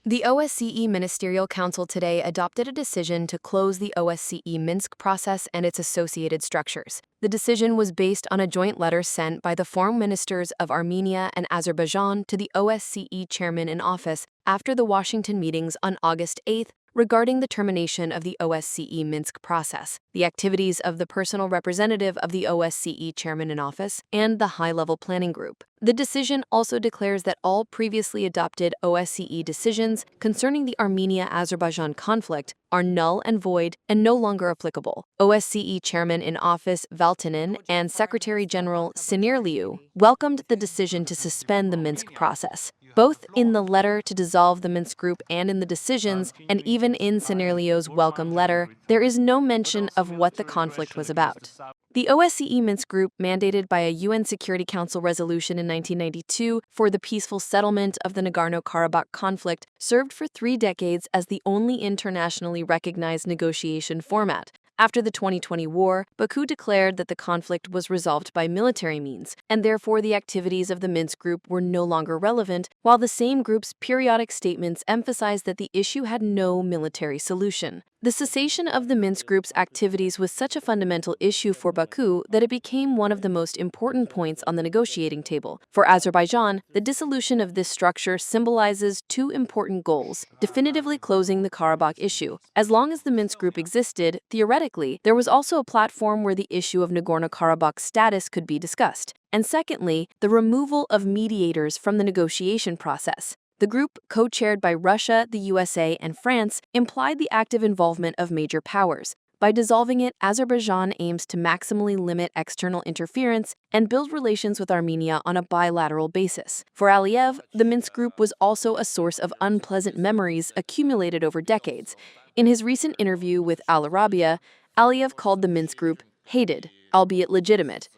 The OSCE Ministerial Council today adopted a decision to close the OSCE Minsk process and its associated structures. The decision was based on a joint letter sent by the foreign ministers of Armenia and Azerbaijan to the OSCE chairman in office after the Washington meetings on August 8th regarding the termination of the OSCE Minsk process, the activities of the personal representative of the OSCE chairman in office, and the high-level planning group. The decision also declares that all previously adopted OSCE decisions concerning the Armenia-Azerbaijan conflict are null and void and no longer applicable. OSCE chairman in office Valtinin and Secretary General Sinirliu welcomed the decision to suspend the Minsk process. Both in the letter to dissolve the Minsk group and in the decisions, and even in Sinirliu's welcome letter, there is no mention of what the conflict was about. The OSCE Minsk group, mandated by a UN Security Council resolution in 1992 for the peaceful settlement of the Nagorno-Karabakh conflict, served for 3 decades as the only internationally recognized negotiation format. After the 2020 war, Baku declared that the conflict was resolved by military means, and therefore the activities of the Minsk group were no longer relevant, while the same group's periodic statements emphasized that the issue had no military solution. The cessation of the Minsk group's activities was such a fundamental issue for Baku that it became one of the most important points on the negotiating table. For Azerbaijan, the dissolution of this structure symbolizes 2 important goals: definitively closing the Karabakh issue. As long as the Minsk group existed, theoretically, there was also a platform where the issue of Nagorno-Karabakh's status could be discussed. And secondly, the removal of mediators from the negotiation process. The group, co-chaired by Russia, the USA, and France, implied the active involvement of major powers. By dissolving it, Azerbaijan aims to maximally limit external interference and build relations with Armenia on a bilateral basis. For Aliyev, the Minsk group was also a source of unpleasant memories accumulated over decades. In his recent interview with Al Arabiya, Aliyev called the Minsk group hated, albeit legitimate.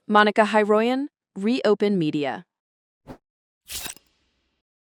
Monica Hyroyan, ReOpen Media.